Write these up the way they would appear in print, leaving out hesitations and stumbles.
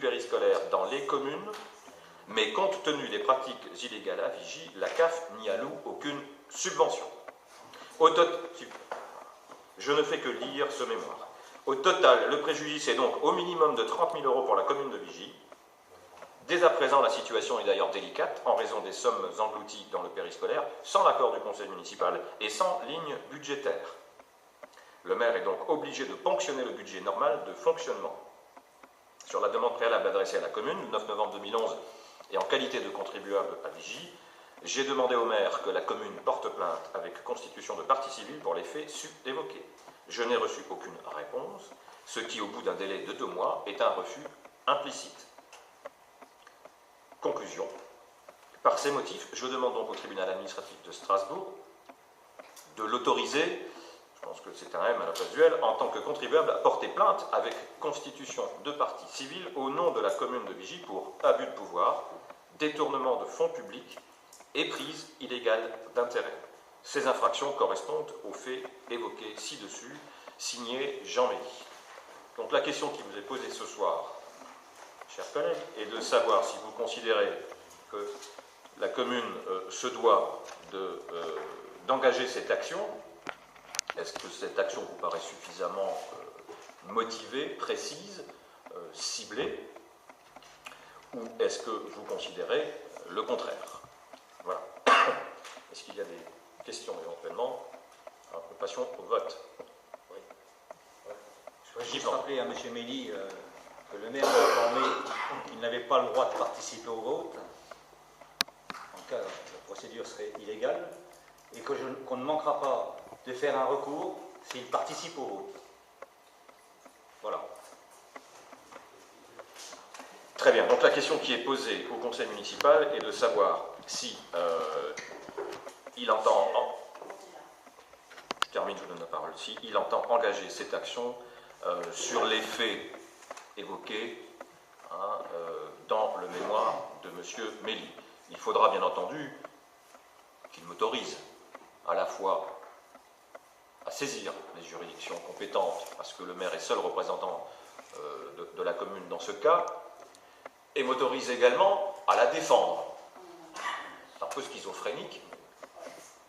périscolaire dans les communes, mais compte tenu des pratiques illégales à Vigie, la CAF n'y alloue aucune subvention. Je ne fais que lire ce mémoire. Au total, le préjudice est donc au minimum de 30 000 € pour la commune de Vigie. Dès à présent, la situation est d'ailleurs délicate en raison des sommes englouties dans le périscolaire, sans l'accord du conseil municipal et sans ligne budgétaire. Le maire est donc obligé de ponctionner le budget normal de fonctionnement. Sur la demande préalable adressée à la commune, le 9 novembre 2011, et en qualité de contribuable à Vigie, j'ai demandé au maire que la commune porte plainte avec constitution de partie civile pour les faits évoqués. Je n'ai reçu aucune réponse, ce qui, au bout d'un délai de 2 mois, est un refus implicite. Conclusion. Par ces motifs, je demande donc au tribunal administratif de Strasbourg de l'autoriser, je pense que c'est un M à la place du L, en tant que contribuable à porter plainte avec constitution de partie civile au nom de la commune de Vigie pour abus de pouvoir, détournement de fonds publics et prise illégale d'intérêt. Ces infractions correspondent aux faits évoqués ci-dessus, signé Jean Méli. Donc la question qui vous est posée ce soir, chers collègues, est de savoir si vous considérez que la commune se doit d'engager cette action. Est-ce que cette action vous paraît suffisamment motivée, précise, ciblée, ou est-ce que vous considérez le contraire? Voilà. Est-ce qu'il y a des questions éventuellement? Alors, nous passions au vote. Oui. Je voudrais juste rappeler à M. Méli que le maire m'a informé qu'il n'avait pas le droit de participer au vote. En cas, la procédure serait illégale, et qu'on ne manquera pas de faire un recours s'il participe au vote. Voilà. Très bien. Donc la question qui est posée au conseil municipal est de savoir si il entend, je termine, je vous donne la parole, si il entend engager cette action sur les faits évoqués dans le mémoire de M. Méli. Il faudra bien entendu qu'il m'autorise à la fois à saisir les juridictions compétentes, parce que le maire est seul représentant de la commune dans ce cas, et m'autorise également à la défendre. C'est un peu schizophrénique.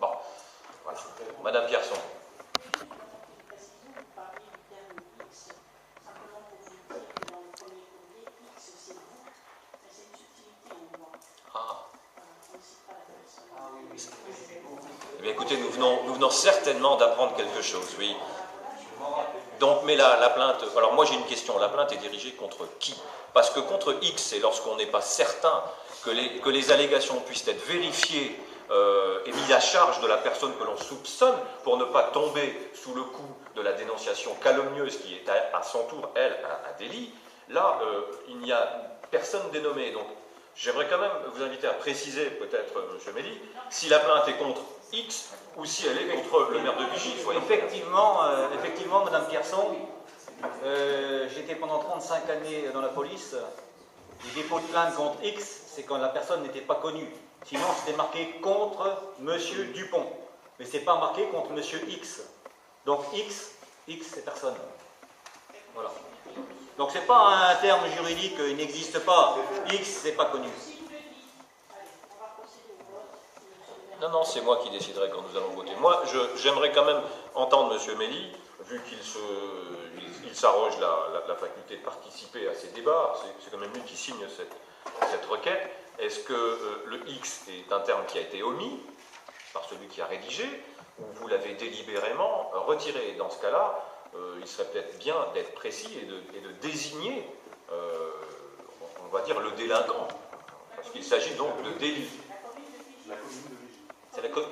Bon, voilà. Madame Pierson. Eh bien, écoutez, nous venons certainement d'apprendre quelque chose, oui. Donc, mais la plainte... Alors, moi, j'ai une question. La plainte est dirigée contre qui? Parce que contre X, c'est lorsqu'on n'est pas certain que les allégations puissent être vérifiées et mises à charge de la personne que l'on soupçonne pour ne pas tomber sous le coup de la dénonciation calomnieuse qui est à son tour, elle, un délit. Là, il n'y a personne dénommé. Donc, j'aimerais quand même vous inviter à préciser, peut-être, M. Méli, si la plainte est contre X ou si elle est contre le maire de Vigie. Effectivement, Mme Pierson, j'étais pendant 35 années dans la police. Les dépôts de plainte contre X, c'est quand la personne n'était pas connue. Sinon, c'était marqué contre M. Dupont. Mais ce n'est pas marqué contre M. X. Donc X, c'est personne. Voilà. Donc ce n'est pas un terme juridique, il n'existe pas. X, c'est pas connu. Non, c'est moi qui déciderai quand nous allons voter. Moi, j'aimerais quand même entendre M. Méli, vu qu'il s'arroge la faculté de participer à ces débats, c'est quand même lui qui signe cette requête. Est-ce que le X est un terme qui a été omis par celui qui a rédigé, ou vous l'avez délibérément retiré? Dans ce cas-là, il serait peut-être bien d'être précis et de désigner, on va dire, le délinquant, parce qu'il s'agit donc de délit. La commune de Vigie. C'est la commune.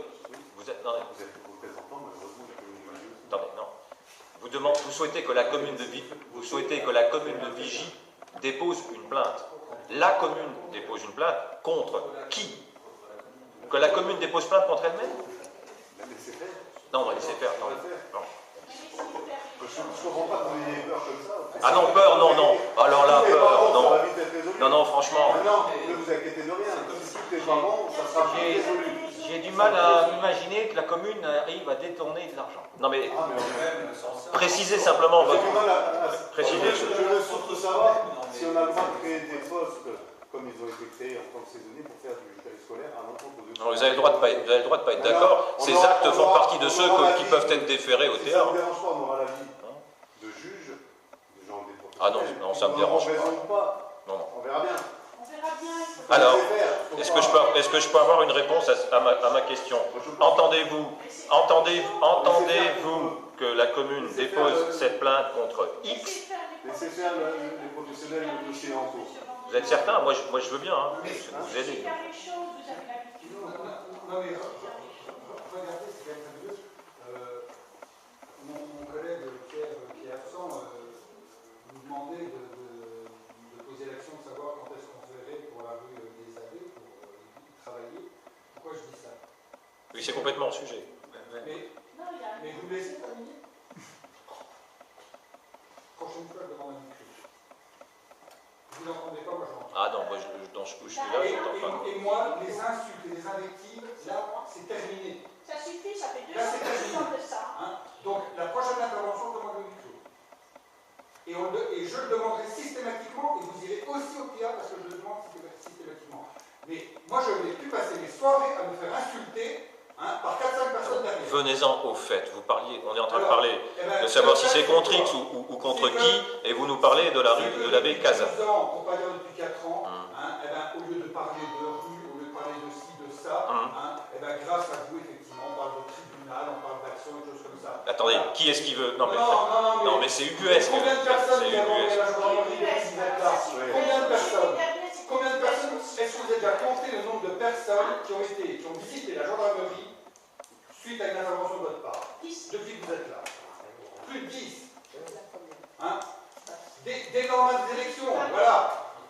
Vous êtes représentant, malheureusement, de la commune de Vigie. Attendez, non. Vous souhaitez que la commune de Vigie dépose une plainte. La commune dépose une plainte contre qui? Que la commune dépose plainte contre elle-même? La laisser faire. Non, on va laisser faire. Non. Je ne comprends pas que vous ayez peur comme ça. Ah non, peur, non. Alors là, peur, non. Ça va vite être résolu. Non, franchement. Non, ne vous inquiétez de rien. Si tout est pas bon, ça sera résolu. J'ai du mal à imaginer que la commune arrive à détourner de l'argent. Non, mais précisez simplement votre... Précisez. Je veux surtout savoir si on a le droit de créer tant que saisonnier pour faire du périscolaire à l'encontre de... Non, vous avez le droit de pas être d'accord. Ces actes font partie de ceux qui peuvent être déférés au Si ça ne théâtre. vous dérange pas, on aura l'avis de juge, de gens des professionnels. Ah non, ça me dérange pas. Non, non. On verra bien. On verra bien. Alors, est-ce que je peux avoir une réponse à ma question? Entendez-vous que la commune dépose cette plainte contre X? Laissez faire les professionnels le dossier en cours. Vous êtes certain? Moi, je veux bien vous aider. Faire les choses, vous avez l'habitude. Non, mais regardez, c'est quand même fabuleux. Mon collègue Pierre, qui est absent, nous demandait de poser l'action de savoir quand est-ce qu'on se verrait pour la rue des Abbés, pour y travailler. Pourquoi je dis ça? Oui, c'est complètement le sujet. Mais vous me laissez terminer? Prochaine fois, je demande un micro. Vous n'entendez pas, moi j'entends. Ah non, moi, dans ce coup, je suis là, j'entends pas. Et moi, les insultes et les invectives, là, c'est terminé. Ça suffit, ça fait 2 Là, ans c'est que terminé. je parle de ça. Hein? Donc, la prochaine intervention, je demande le micro. Et je le demanderai systématiquement, et vous irez aussi au PIA parce que je le demande systématiquement. Mais moi, je ne vais plus passer mes soirées à me faire insulter par 4-5 personnes derrière. Venez-en au fait. On est en train de parler de savoir si c'est contre X ou contre qui, et vous nous parlez de la rue de l'abbé Casa. Pour pas dire depuis 4 ans, au lieu de parler de rue, au lieu de parler de ci, de ça, grâce à vous, effectivement, on parle de tribunal, on parle d'action, des choses comme ça. Attendez, qui est-ce qui veut? Non, mais c'est ubuesque. Combien de personnes C'est nous avons ubuesque. à la gendarmerie depuis que vous êtes là? Combien de personnes? Combien de personnes? Est-ce que vous avez déjà compté le nombre de personnes qui ont visité la gendarmerie suite à une intervention de votre part? 10. Depuis que vous êtes là. Plus de 10. Des normales élections, voilà.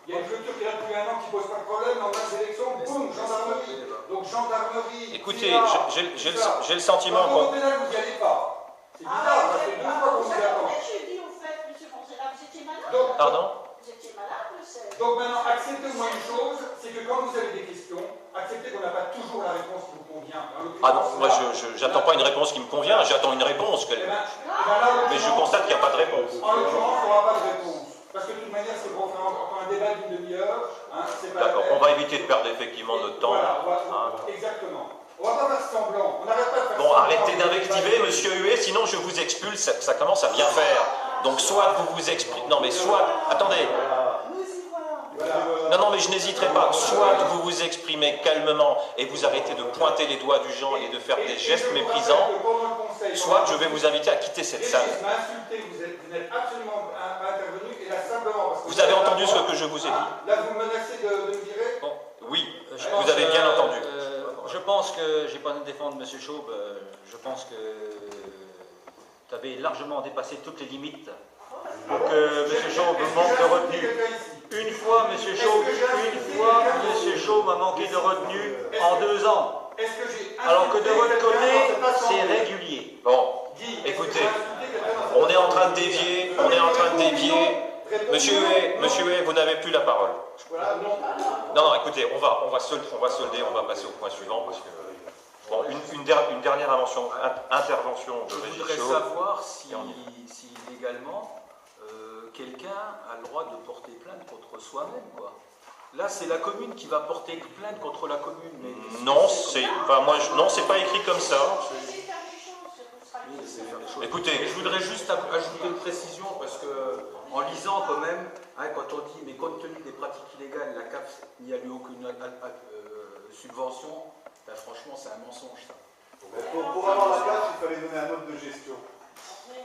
Il y a une clôture qui est là depuis 1 an qui ne pose pas de problème, normales élections, boum, gendarmerie. Donc gendarmerie. Écoutez, j'ai le sentiment qu'on. qu'on... Au pénal, vous n'y allez pas. C'est bizarre, ça fait 2 fois qu'on vous attend. Je dis au fait, monsieur Monserrat, vous étiez malade. Donc, Pardon? Vous étiez malade, c'est... Donc maintenant, acceptez au moins une chose, c'est que quand vous avez des questions, acceptez qu'on n'a pas toujours la réponse qui vous convient. Ah non, moi j'attends pas une réponse qui me convient, j'attends une réponse. Mais je constate qu'il n'y a pas de réponse. En l'occurrence, on n'aura pas de réponse. Parce que de toute manière, c'est pour faire encore un débat d'une demi-heure. C'est pas D'accord, la peine. on va éviter de perdre effectivement notre temps. Voilà, exactement. On va pas faire semblant. On n'arrête pas de faire Bon, semblant. arrêtez d'invectiver, monsieur Huet, sinon je vous expulse, ça commence à bien faire. Donc soit vous vous exprimez... Non mais soit... Attendez. Non, mais je n'hésiterai pas. Soit vous vous exprimez calmement et vous arrêtez de pointer les doigts du gens et de faire des gestes méprisants, soit je vais vous inviter à quitter cette salle. Vous n'êtes absolument pas intervenu et là simplement parce que vous avez entendu ce que je vous ai dit? Là, vous menacez de me virer? Bon, oui, vous avez bien entendu. Je pense que, je n'ai pas à défendre M. Chaube, je pense que tu avais largement dépassé toutes les limites pour que M. Chaube manque de retenue. Une fois, M. Chaube a manqué de retenue en 2 ans. Alors que de votre côté, c'est régulier. Bon, écoutez, on est en train de dévier, Monsieur Huet, vous n'avez plus la parole. Non, écoutez, on va solder, on va passer au point suivant parce que... Bon, une dernière intervention de Régis Je voudrais Chaube. savoir si légalement, quelqu'un a le droit de porter plainte contre soi-même, quoi. Là, c'est la commune qui va porter plainte contre la commune. Mais non, c'est pas écrit comme ça. Écoutez, je voudrais juste ajouter une précision parce que, en lisant quand même, quand on dit, mais compte tenu des pratiques illégales, la CAF n'y a eu aucune subvention, franchement, c'est un mensonge, ça. Pour avoir la CAF, il fallait donner un mode de gestion.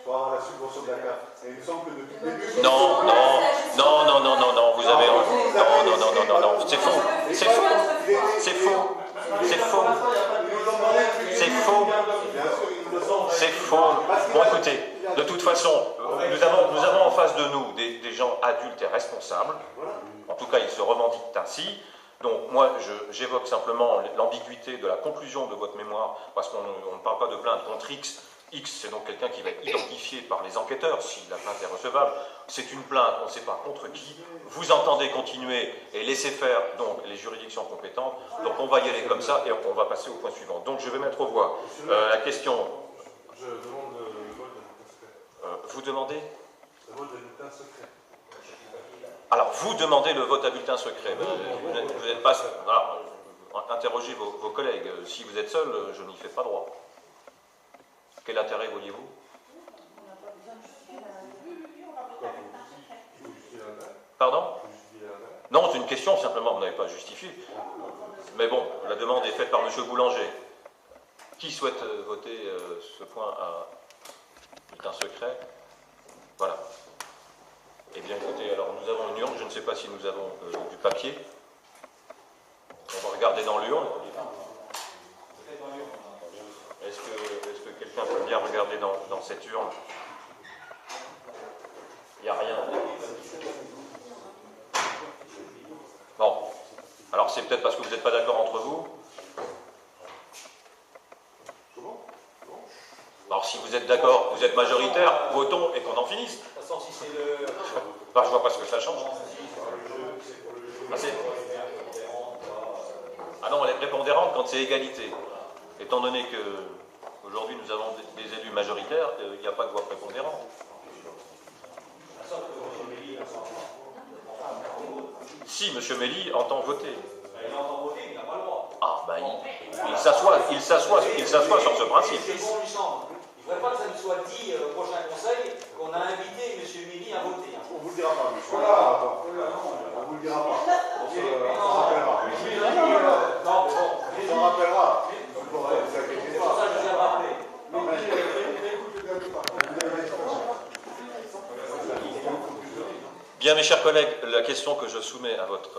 Pour avoir la subvention de la CAF. Et il me semble que depuis le début... Non, vous avez... Non, c'est faux. Bon, écoutez, de toute façon, nous avons en face de nous des gens adultes et responsables. En tout cas, ils se revendiquent ainsi. Donc, moi, j'évoque simplement l'ambiguïté de la conclusion de votre mémoire, parce qu'on ne parle pas de plainte contre X. X, c'est donc quelqu'un qui va être identifié par les enquêteurs, si la plainte est recevable. C'est une plainte, on ne sait pas contre qui. Vous entendez continuer et laisser faire donc les juridictions compétentes. Donc, on va y aller comme ça et on va passer au point suivant. Donc, je vais mettre aux voix la question... Je demande le vol de bulletin secret. vous demandez? Le vol de bulletin secret. Alors, vous demandez le vote à bulletin secret. Vous n'êtes pas... Alors, interrogez vos collègues. Si vous êtes seul, je n'y fais pas droit. Quel intérêt voyez-vous? Pardon? Non, c'est une question, simplement, vous n'avez pas justifié. Mais bon, la demande est faite par M. Boulanger. Qui souhaite voter ce point à bulletin secret? Voilà. Eh bien, écoutez, alors nous avons une urne, je ne sais pas si nous avons du papier. On va regarder dans l'urne. Est-ce que quelqu'un peut bien regarder dans cette urne? Il n'y a rien. Bon. Alors c'est peut-être parce que vous n'êtes pas d'accord entre vous. Alors si vous êtes d'accord, vous êtes majoritaire, votons et qu'on en finisse. De toute façon, si c'est le... Bah, je vois pas ce que ça change. Ah non, elle est prépondérante quand c'est égalité. Étant donné que aujourd'hui nous avons des élus majoritaires, il n'y a pas de voix prépondérante. Si M. Méli entend voter. Il entend voter, mais il n'a pas le droit. Ah, ben il s'assoit sur ce principe. C'est bon du centre. Il ne faudrait pas que ça nous soit dit au prochain conseil qu'on a invité M. Méli à voter. On vous le dira pas, monsieur. On vous le dira pas. On s'en rappellera. Non, mais bon. On s'en rappellera. Vous inquiétez C'est pour ça pas. que je viens de rappeler. Bien, mes chers collègues, la question que je soumets à votre